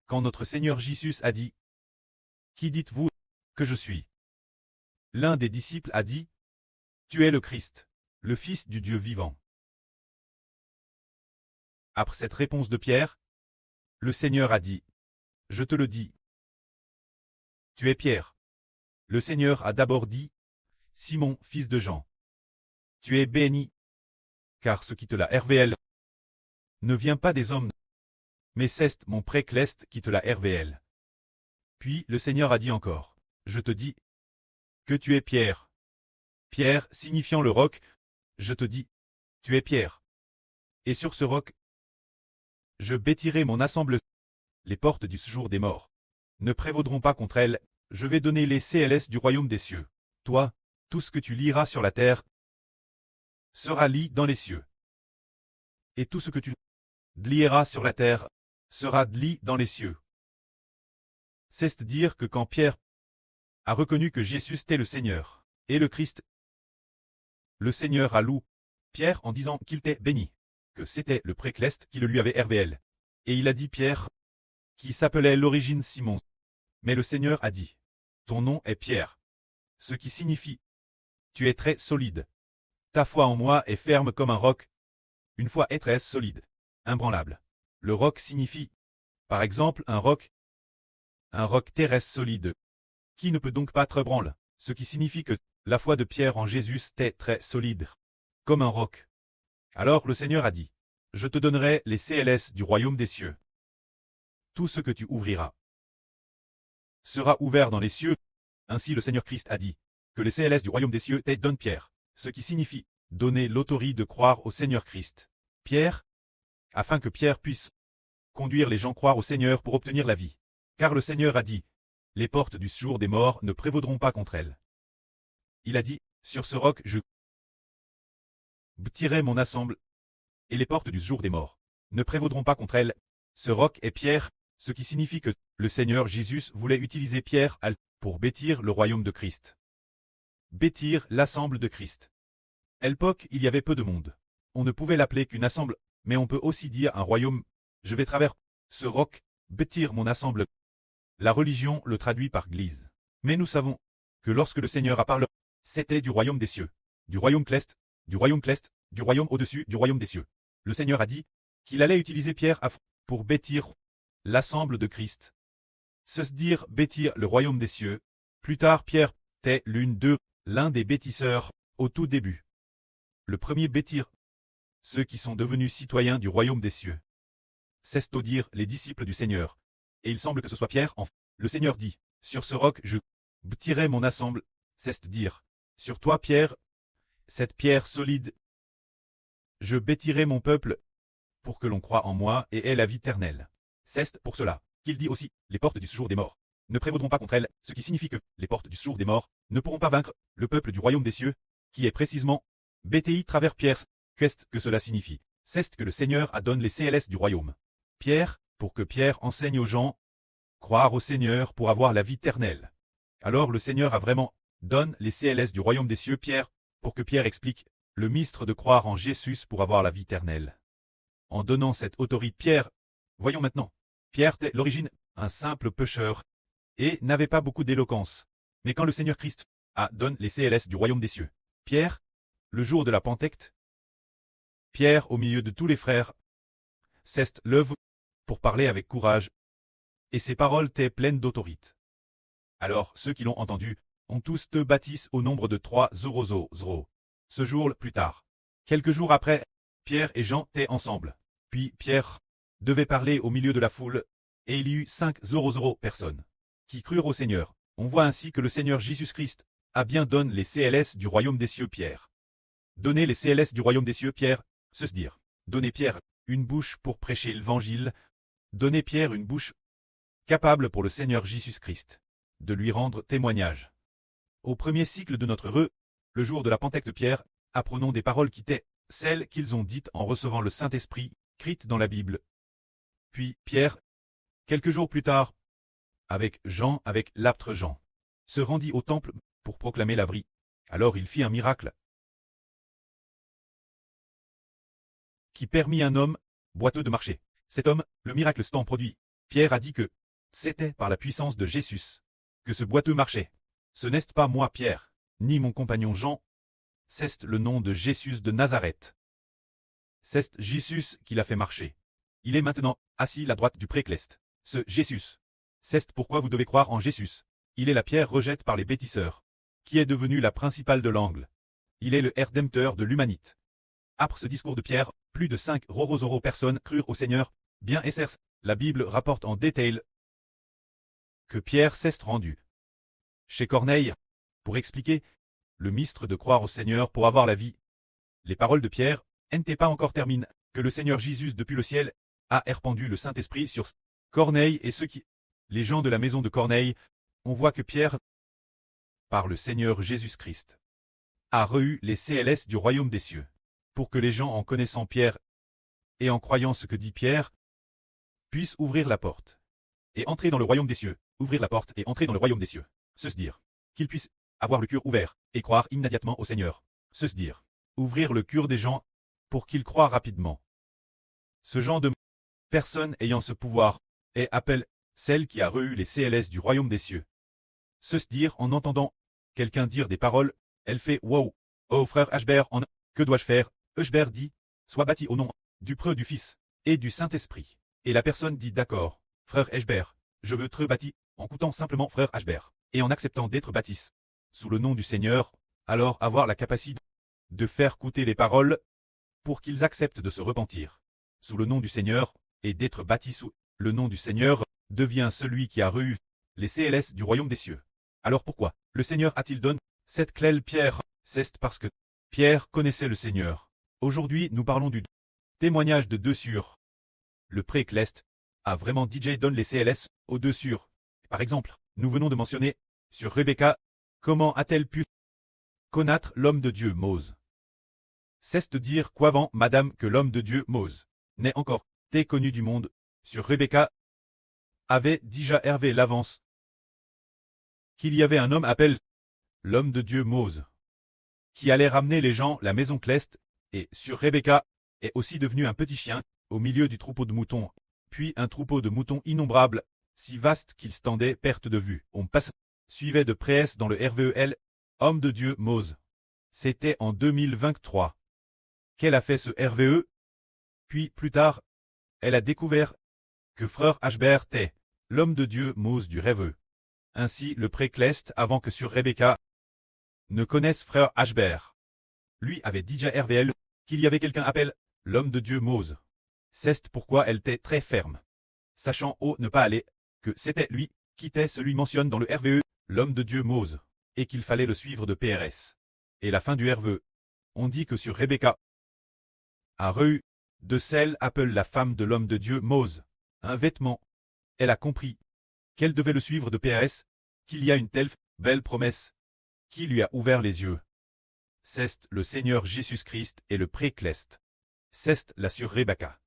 quand notre Seigneur Jésus a dit « Qui dites-vous que je suis ?» L'un des disciples a dit « Tu es le Christ, le Fils du Dieu vivant. » Après cette réponse de Pierre, le Seigneur a dit « Je te le dis, tu es Pierre. » Le Seigneur a d'abord dit « Simon, fils de Jean, tu es béni, car ce qui te l'a révélé ne vient pas des hommes, mais c'est mon Précleste qui te l'a révélé. » Puis le Seigneur a dit encore « Je te dis que tu es Pierre. » Pierre signifiant le roc, je te dis, tu es Pierre. Et sur ce roc, je bâtirai mon assemblée. Les portes du séjour des morts ne prévaudront pas contre elle. Je vais donner les CLS du royaume des cieux. Toi, tout ce que tu liras sur la terre sera lié dans les cieux. Et tout ce que tu lieras sur la terre sera lié dans les cieux. C'est-à-dire que quand Pierre a reconnu que Jésus était le Seigneur et le Christ, le Seigneur a loué Pierre en disant qu'il était béni, que c'était le Précleste qui le lui avait révélé. Et il a dit Pierre, qui s'appelait l'origine Simon. Mais le Seigneur a dit, ton nom est Pierre, ce qui signifie, tu es très solide. Ta foi en moi est ferme comme un roc. Une foi est très solide, imbranlable. Le roc signifie, par exemple, un roc terrestre solide, qui ne peut donc pas être ébranlé, ce qui signifie que la foi de Pierre en Jésus était très solide, comme un roc. Alors le Seigneur a dit, je te donnerai les CLS du royaume des cieux. Tout ce que tu ouvriras sera ouvert dans les cieux. Ainsi le Seigneur Christ a dit, que les CLS du royaume des cieux te donnent Pierre, ce qui signifie donner l'autorité de croire au Seigneur Christ. Pierre, afin que Pierre puisse conduire les gens croire au Seigneur pour obtenir la vie. Car le Seigneur a dit, les portes du séjour des morts ne prévaudront pas contre elles. Il a dit, sur ce roc je bâtirai mon assemblée, et les portes du séjour des morts ne prévaudront pas contre elles. Ce roc est Pierre, ce qui signifie que le Seigneur Jésus voulait utiliser Pierre pour bâtir le royaume de Christ. Bâtir l'assemblée de Christ. À l'époque, il y avait peu de monde. On ne pouvait l'appeler qu'une assemblée, mais on peut aussi dire un royaume. Je vais travers ce roc, bâtir mon assemblée. La religion le traduit par Église. Mais nous savons que lorsque le Seigneur a parlé, c'était du royaume des cieux, du royaume céleste, du royaume céleste, du royaume au-dessus du royaume des cieux. Le Seigneur a dit qu'il allait utiliser Pierre pour bâtir l'assemblée de Christ. C'est-à-dire bâtir le royaume des cieux. Plus tard, Pierre était l'un des bâtisseurs au tout début. Le premier bâtir ceux qui sont devenus citoyens du royaume des cieux. C'est-à-dire les disciples du Seigneur. Et il semble que ce soit Pierre. Le Seigneur dit, sur ce roc je bâtirai mon assemblée, c'est-à-dire, sur toi Pierre, cette pierre solide, je bâtirai mon peuple, pour que l'on croie en moi et ait la vie éternelle. C'est pour cela qu'il dit aussi, les portes du séjour des morts ne prévaudront pas contre elles, ce qui signifie que les portes du séjour des morts ne pourront pas vaincre le peuple du royaume des cieux, qui est précisément bâti travers Pierre. Qu'est-ce que cela signifie? C'est que le Seigneur a donné les CLS du royaume. Pierre, pour que Pierre enseigne aux gens, croire au Seigneur pour avoir la vie éternelle. Alors le Seigneur a vraiment donné les CLS du royaume des cieux Pierre, pour que Pierre explique le mystère de croire en Jésus pour avoir la vie éternelle. En donnant cette autorité Pierre, voyons maintenant, Pierre était l'origine, un simple pécheur, et n'avait pas beaucoup d'éloquence. Mais quand le Seigneur Christ a donné les CLS du royaume des cieux, Pierre, le jour de la Pentecôte, Pierre au milieu de tous les frères, cesse l'œuvre pour parler avec courage, et ses paroles étaient pleines d'autorité. Alors ceux qui l'ont entendu ont tous te baptisé au nombre de 300. Ce jour plus tard, quelques jours après, Pierre et Jean étaient ensemble. Puis Pierre devait parler au milieu de la foule, et il y eut 500 personnes qui crurent au Seigneur. On voit ainsi que le Seigneur Jésus-Christ a bien donné les CLS du royaume des cieux Pierre. Donner les CLS du royaume des cieux Pierre, c'est dire, donner Pierre une bouche pour prêcher l'évangile, donner Pierre une bouche capable pour le Seigneur Jésus-Christ de lui rendre témoignage. Au premier cycle de notre le jour de la Pentecôte Pierre, apprenons des paroles qui étaient celles qu'ils ont dites en recevant le Saint-Esprit, écrites dans la Bible. Puis Pierre, quelques jours plus tard, avec l'apôtre Jean, se rendit au temple pour proclamer la vie. Alors il fit un miracle qui permit à un homme boiteux de marcher. Cet homme, le miracle s'étant produit, Pierre a dit que c'était par la puissance de Jésus que ce boiteux marchait. Ce n'est pas moi Pierre, ni mon compagnon Jean, c'est le nom de Jésus de Nazareth. C'est Jésus qui l'a fait marcher. Il est maintenant assis à la droite du précleste. Ce Jésus. C'est pourquoi vous devez croire en Jésus. Il est la pierre rejette par les bâtisseurs, qui est devenue la principale de l'angle. Il est le rédempteur de l'humanité. Après ce discours de Pierre, plus de 5 personnes crurent au Seigneur. Bien Essers, la Bible rapporte en détail que Pierre s'est rendu chez Corneille pour expliquer le mystre de croire au Seigneur pour avoir la vie. Les paroles de Pierre n'étaient pas encore terminées, que le Seigneur Jésus depuis le ciel a répandu le Saint-Esprit sur Corneille et ceux qui, les gens de la maison de Corneille, on voit que Pierre, par le Seigneur Jésus-Christ, a reçu les CLS du royaume des cieux, pour que les gens en connaissant Pierre et en croyant ce que dit Pierre, puissent ouvrir la porte et entrer dans le royaume des cieux, ouvrir la porte et entrer dans le royaume des cieux, se dire, qu'ils puissent avoir le cœur ouvert et croire immédiatement au Seigneur, se dire, ouvrir le cœur des gens pour qu'ils croient rapidement. Ce genre de personne ayant ce pouvoir est appelle celle qui a reçu les CLS du royaume des cieux. Se dire en entendant quelqu'un dire des paroles, elle fait wow. Oh frère Ashbert, que dois-je faire? Ashbert dit, sois bâti au nom du Preux du Fils et du Saint-Esprit. Et la personne dit d'accord, frère Ashbert, je veux être bâti, en coûtant simplement frère Ashbert, et en acceptant d'être bâti sous le nom du Seigneur, alors avoir la capacité de faire coûter les paroles pour qu'ils acceptent de se repentir sous le nom du Seigneur, et d'être bâti sous le nom du Seigneur, devient celui qui a reçu les CLS du royaume des cieux. Alors pourquoi le Seigneur a-t-il donné cette clé Pierre? C'est parce que Pierre connaissait le Seigneur. Aujourd'hui, nous parlons du témoignage de deux sur le précleste a vraiment DJ donne les CLS aux deux sur. Par exemple, nous venons de mentionner sur Rebecca, comment a-t-elle pu connaître l'homme de Dieu Mose? C'est de dire qu'avant madame que l'homme de Dieu Mose n'est encore été connu du monde, sur Rebecca avait déjà hervé l'avance qu'il y avait un homme appelé l'homme de Dieu Mose qui allait ramener les gens la maison Cleste, et sur Rebecca est aussi devenu un petit chien au milieu du troupeau de moutons, puis un troupeau de moutons innombrables, si vaste qu'il se tendait perte de vue. On passe, suivait de près dans le RVEL, homme de Dieu Mose. C'était en 2023 qu'elle a fait ce RVE, puis plus tard, elle a découvert que frère Ashbert était l'homme de Dieu Mose du rêveux. Ainsi le précleste avant que sur Rebecca ne connaisse frère Ashbert. Lui avait dit à RVL qu'il y avait quelqu'un appelé l'homme de Dieu Mose. C'est pourquoi elle était très ferme, sachant au ne pas aller, que c'était lui qui était celui mentionne dans le RVE, l'homme de Dieu Mose, et qu'il fallait le suivre de PRS. Et la fin du RVE, on dit que sur Rebecca a reçu de celle appelle la femme de l'homme de Dieu Mose, un vêtement. Elle a compris qu'elle devait le suivre de PRS, qu'il y a une telle belle promesse qui lui a ouvert les yeux. C'est le Seigneur Jésus-Christ et le précleste. C'est la sur Rebecca.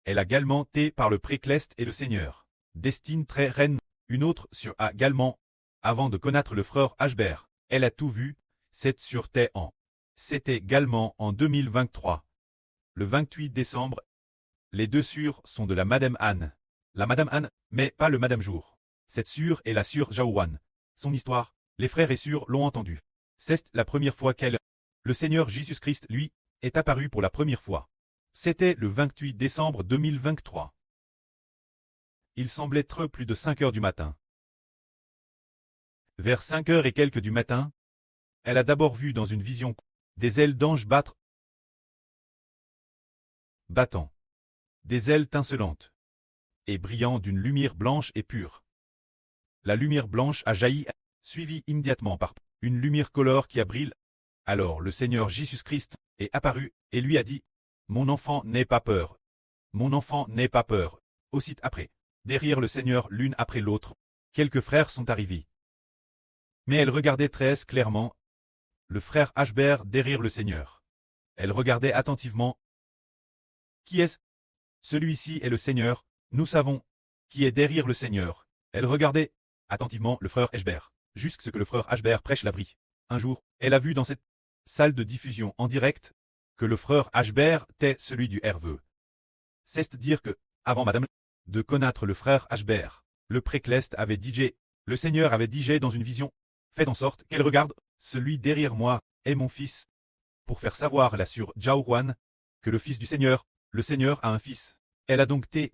Elle a également été par le précleste et le Seigneur. Destine très reine, une autre sur a également, avant de connaître le frère Ashbert. Elle a tout vu, cette sur en. C'était également en 2023. Le 28 décembre. Les deux sûrs sont de la Madame Anne. La Madame Anne, mais pas le Madame Jour. Cette sûre est la sûre Jaouane. Son histoire, les frères et sûrs l'ont entendu. C'est la première fois le Seigneur Jésus-Christ, lui, est apparu pour la première fois. C'était le 28 décembre 2023. Il semblait être plus de 5 heures du matin. Vers 5 heures et quelques du matin, elle a d'abord vu dans une vision des ailes d'ange battant, des ailes tincelantes et brillant d'une lumière blanche et pure. La lumière blanche a jailli, suivie immédiatement par une lumière colore qui a brillé. Alors le Seigneur Jésus-Christ est apparu et lui a dit, « Mon enfant, n'aie pas peur. Mon enfant, n'aie pas peur. » Aussitôt après, derrière le Seigneur l'une après l'autre, quelques frères sont arrivés. Mais elle regardait très clairement le frère Ashbert derrière le Seigneur. Elle regardait attentivement. Qui est-ce? Celui-ci est le Seigneur, nous savons qui est derrière le Seigneur. Elle regardait attentivement le frère Ashbert, jusqu'à ce que le frère Ashbert prêche la vraie. Un jour, elle a vu dans cette salle de diffusion en direct que le frère Ashbert était celui du RVE. C'est dire que, avant Madame de connaître le frère Ashbert. Le précleste avait dit, le Seigneur avait dit dans une vision, faites en sorte qu'elle regarde, celui derrière moi est mon fils, pour faire savoir là sur Jaouwan, que le fils du Seigneur, le Seigneur a un fils. Elle a donc été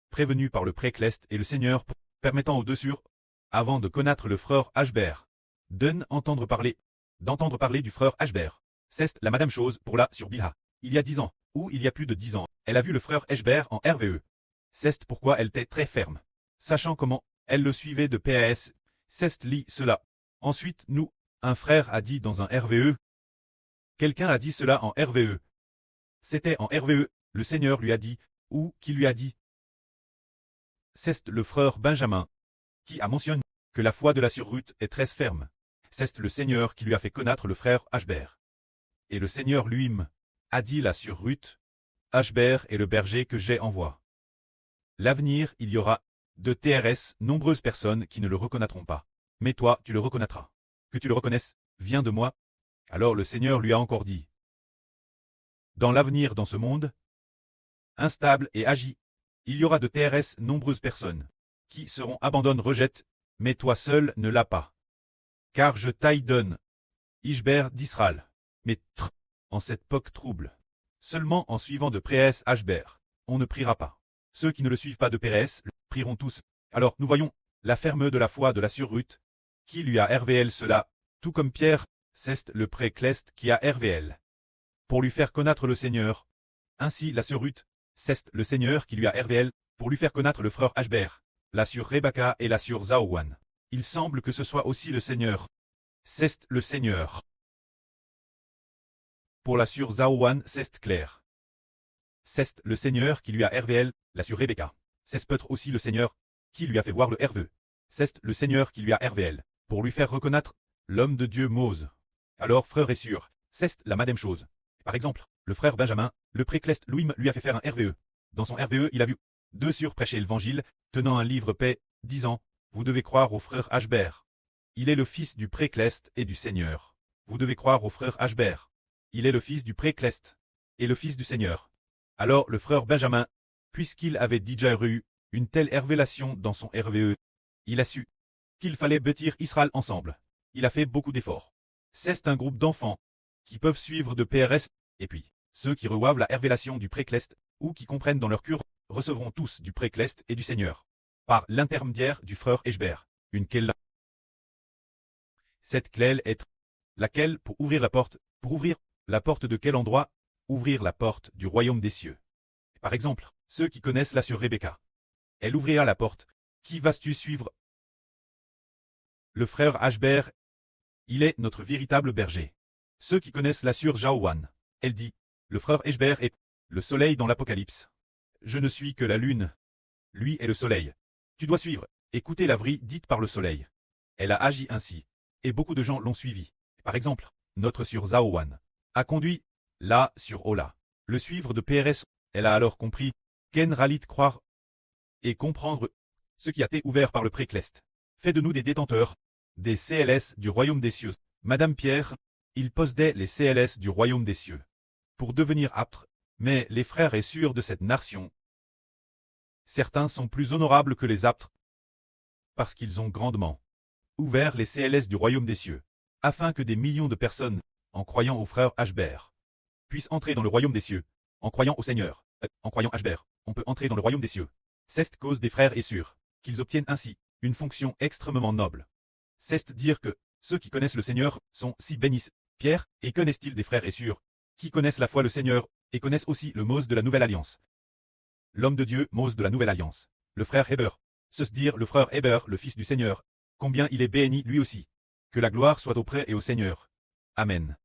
prévenue par le précleste et le Seigneur, permettant aux deux sur, avant de connaître le frère Ashbert, d'entendre parler du frère Ashbert. C'est la madame chose pour la sur Bilha. Il y a 10 ans, ou il y a plus de 10 ans, elle a vu le frère Ashbert en RVE. C'est pourquoi elle était très ferme. Sachant comment, elle le suivait de PAS, c'est lit cela. Ensuite, nous, un frère a dit dans un RVE. Quelqu'un a dit cela en RVE. C'était en RVE, le Seigneur lui a dit, ou qui lui a dit. C'est le frère Benjamin, qui a mentionné que la foi de la sur Ruth est très ferme. C'est le Seigneur qui lui a fait connaître le frère Ashbert. Et le Seigneur lui-même a dit là sur Ruth, Ashbert est le berger que j'ai envoie. L'avenir, il y aura de TRS nombreuses personnes qui ne le reconnaîtront pas. Mais toi, tu le reconnaîtras. Que tu le reconnaisses, viens de moi. Alors le Seigneur lui a encore dit. Dans l'avenir dans ce monde, instable et agi, il y aura de TRS nombreuses personnes, qui seront abandonnent rejettent, mais toi seul ne l'as pas. Car je t'aille donne, Ishbert d'Israël, mais en cette époque trouble. Seulement en suivant de près Ashbert, on ne priera pas. Ceux qui ne le suivent pas de Pérès, le prieront tous. Alors nous voyons, la ferme de la foi de la sur Ruth, qui lui a RVL cela, tout comme Pierre, c'est le précleste qui a RVL. Pour lui faire connaître le Seigneur. Ainsi la sur Ruth, c'est le Seigneur qui lui a RVL, pour lui faire connaître le frère Ashbert, la sur Rebecca et la sur Zaouan. Il semble que ce soit aussi le Seigneur. C'est le Seigneur. Pour la sur Zaouan, c'est clair. C'est le Seigneur qui lui a RVL, la sur Rebecca. C'est peut-être aussi le Seigneur qui lui a fait voir le RVE. C'est le Seigneur qui lui a RVL, pour lui faire reconnaître l'homme de Dieu Mose. Alors frère est sûr, c'est la même chose. Par exemple, le frère Benjamin, le précleste Louim lui a fait faire un RVE. Dans son RVE, il a vu deux sur prêcher l'évangile, tenant un livre paix, disant, vous devez croire au frère Ashbert. Il est le fils du précleste et du Seigneur. Vous devez croire au frère Ashbert. Il est le fils du précleste et le fils du Seigneur. Alors le frère Benjamin, puisqu'il avait déjà eu une telle révélation dans son RVE, il a su qu'il fallait bâtir Israël ensemble. Il a fait beaucoup d'efforts. C'est un groupe d'enfants qui peuvent suivre de PRS, et puis, ceux qui reçoivent la révélation du précleste, ou qui comprennent dans leur cœur, recevront tous du précleste et du Seigneur. Par l'intermédiaire du frère Ashbert, une clé. Cette clé est laquelle pour ouvrir la porte de quel endroit? Ouvrir la porte du royaume des cieux. Par exemple, ceux qui connaissent la sur Rebecca. Elle ouvrira la porte. Qui vas-tu suivre? Le frère Ashbert, il est notre véritable berger. Ceux qui connaissent la sur Jaouan, elle dit, le frère Ashbert est le soleil dans l'Apocalypse. Je ne suis que la lune. Lui est le soleil. Tu dois suivre, écouter la vraie dite par le soleil. Elle a agi ainsi, et beaucoup de gens l'ont suivi. Par exemple, notre sur Zaouan a conduit, là sur Ola, le suivre de PRS. Elle a alors compris, Ken Ralit croire et comprendre ce qui a été ouvert par le précleste. Fait de nous des détenteurs, des CLS du royaume des cieux. Madame Pierre, il possédait les CLS du royaume des cieux. Pour devenir aptes, mais les frères et sœurs de cette nation, certains sont plus honorables que les aptes, parce qu'ils ont grandement ouvert les CLS du royaume des cieux, afin que des millions de personnes, en croyant au frère Ashbert, puissent entrer dans le royaume des cieux, en croyant au Seigneur, en croyant Ashbert, on peut entrer dans le royaume des cieux. C'est cause des frères et sœurs, qu'ils obtiennent ainsi une fonction extrêmement noble. C'est dire que ceux qui connaissent le Seigneur sont si bénis. Pierre, et connaissent-ils des frères et sœurs qui connaissent la foi le Seigneur, et connaissent aussi le Mose de la Nouvelle Alliance. L'homme de Dieu, Mose de la Nouvelle Alliance. Le frère Héber. Se dire le frère Héber, le fils du Seigneur. Combien il est béni lui aussi. Que la gloire soit auprès et au Seigneur. Amen.